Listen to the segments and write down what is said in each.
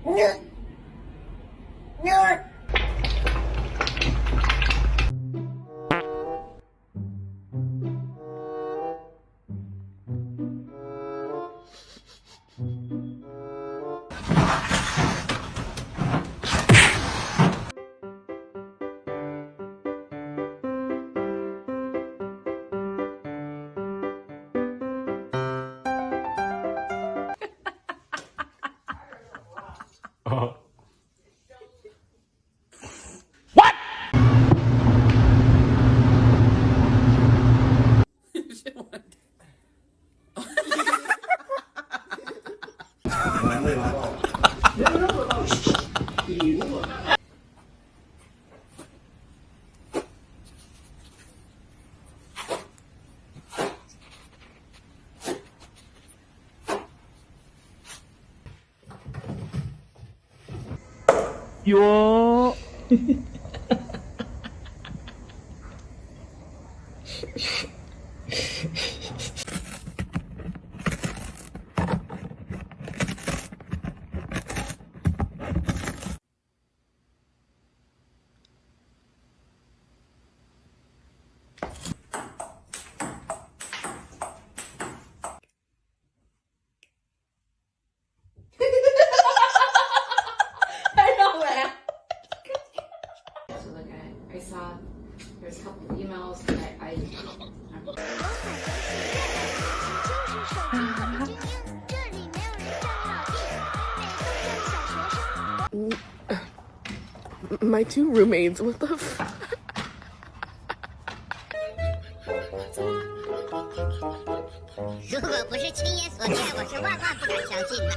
What?哟。I saw there's a couple of emails that I My two roommates, what the f- 如果不是亲眼所见，我是万万不敢相信的。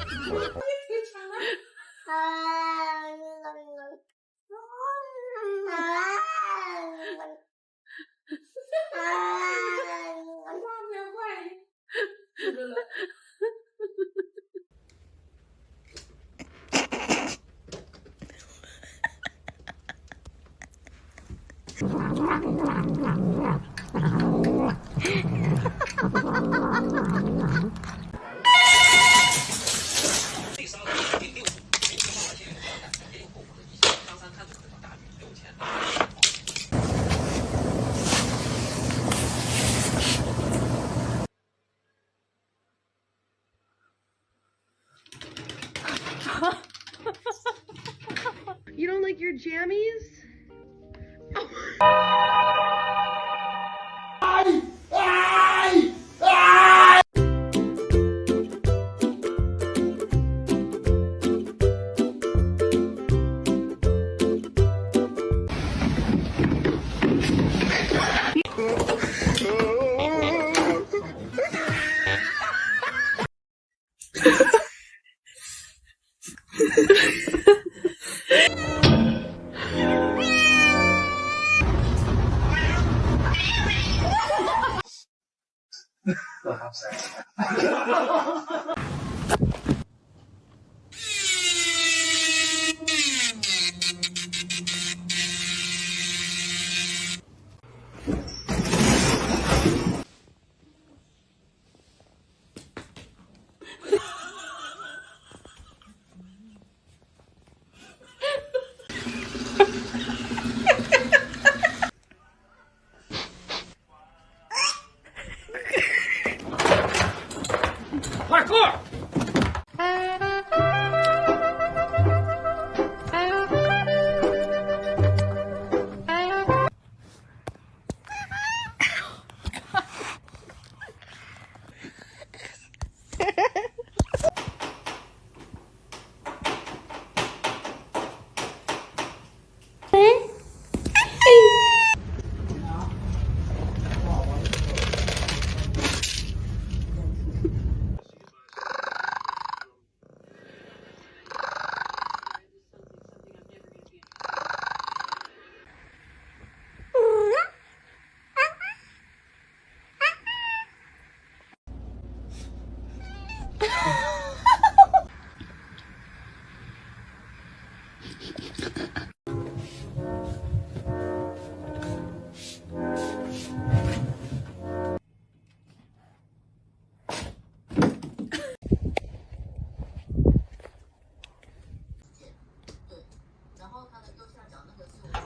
You don't like your jammies? Parkour!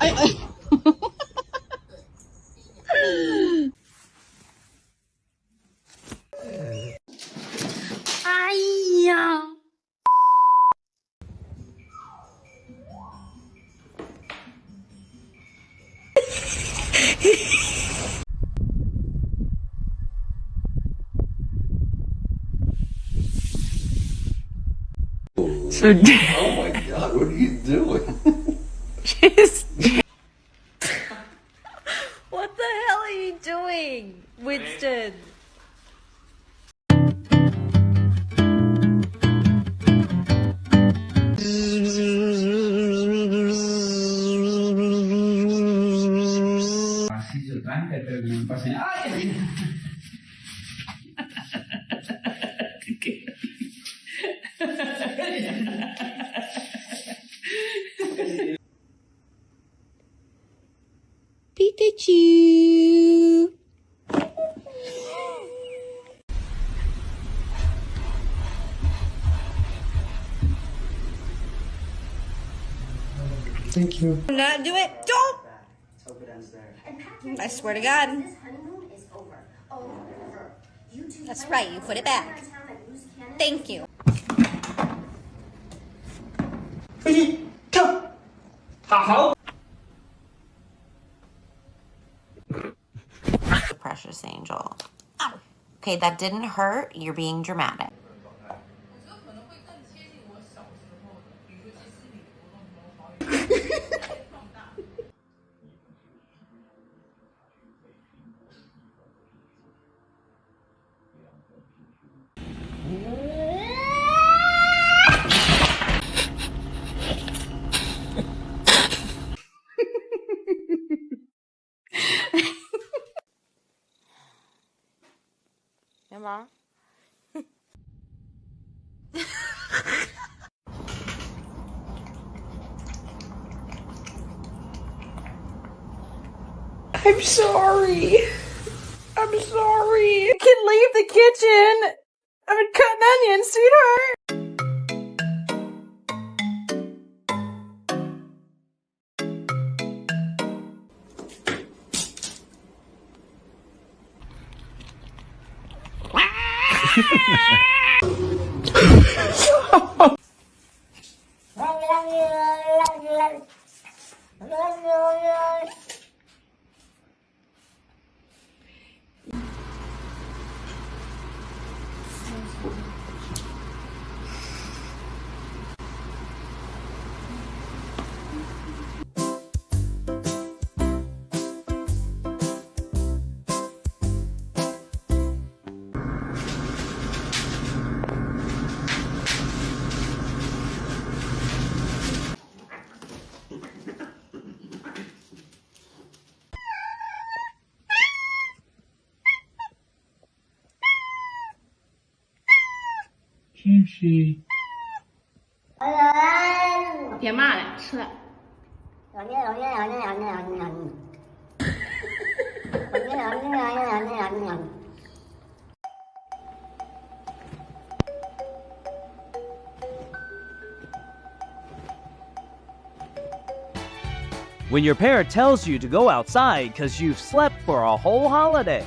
哎呀！ Oh my god, what are you doing? What the hell are you doing, Winston? Pikachu. Thank you. Do not do it. Don't. I swear to God. That's right. You put it back. Thank you. Precious angel. Ow. Okay, that didn't hurt. You're being dramatic. Mom. I'm sorry. I'm sorry. You can leave the kitchen. I'm cutting onions, sweetheart.别骂了，吃了。 When your parent tells you to go outside because you've slept for a whole holiday.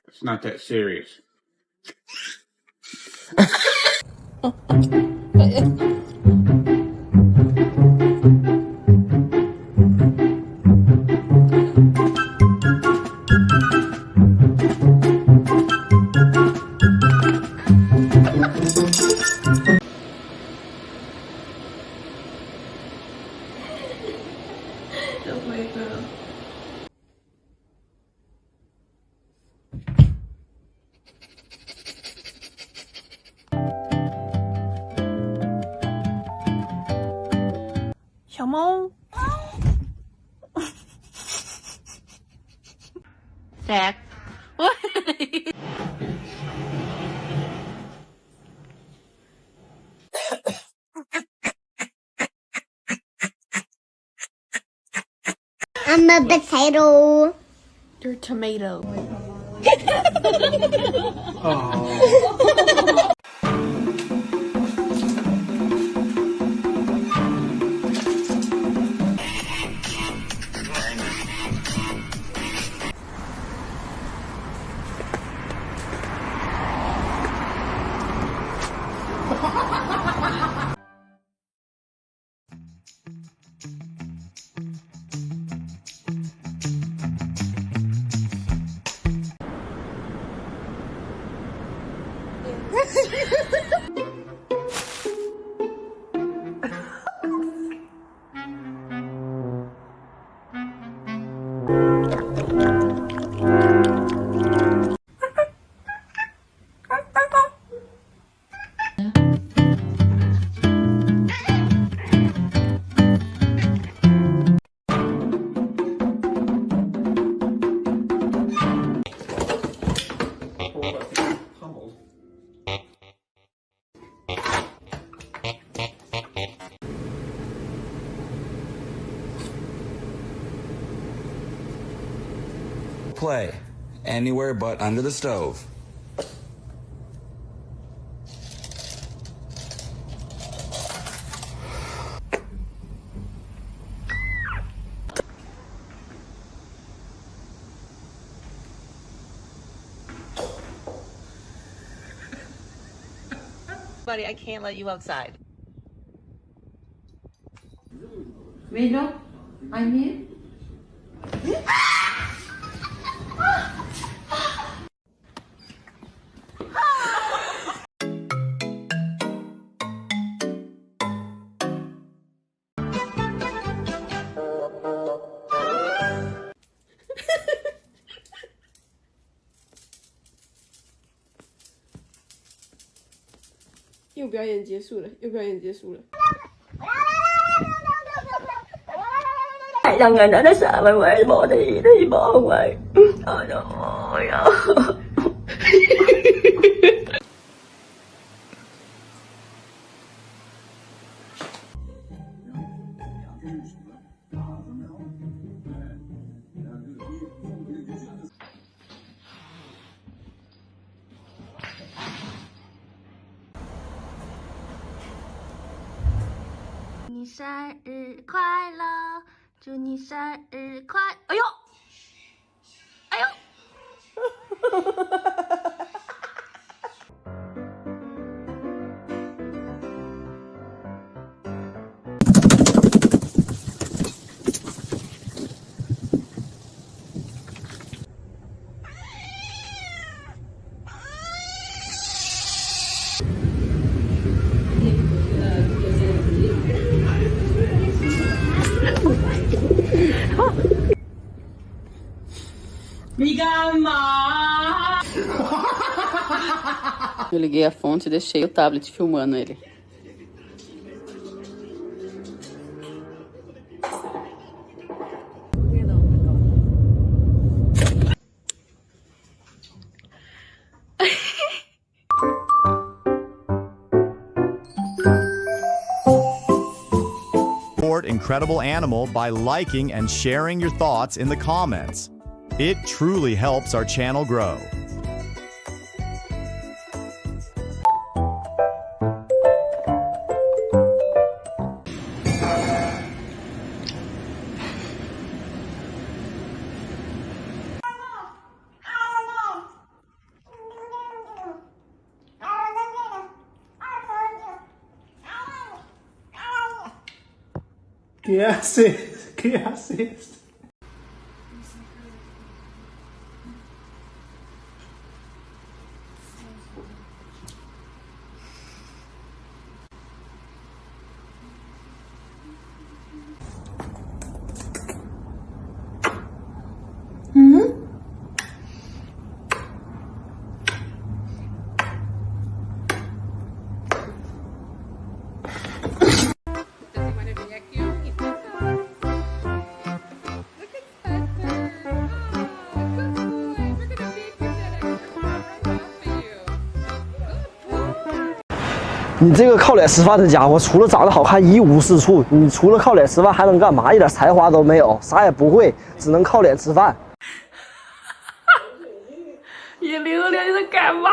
It's not that serious. Zach. What? I'm a potato. You're a tomato. Play anywhere but under the stove. Buddy, I can't let you outside. Willow, I'm here. 又表演结束了，又表演结束了。两个人的啥玩意我的一包味，哎呀哎呀！你生日快乐！祝你生日快！哎呦，哎呦！你干嘛？ Eu liguei a fonte e deixei o tablet filmando ele. Support Incredible Animal by liking and sharing your thoughts in the comments. It truly helps our channel grow. ¿Qué haces? ¿Qué haces? "你这个靠脸吃饭的家伙，除了长得好看一无是处。你除了靠脸吃饭还能干嘛？一点才华都没有，啥也不会，只能靠脸吃饭。叶流流，你在干嘛？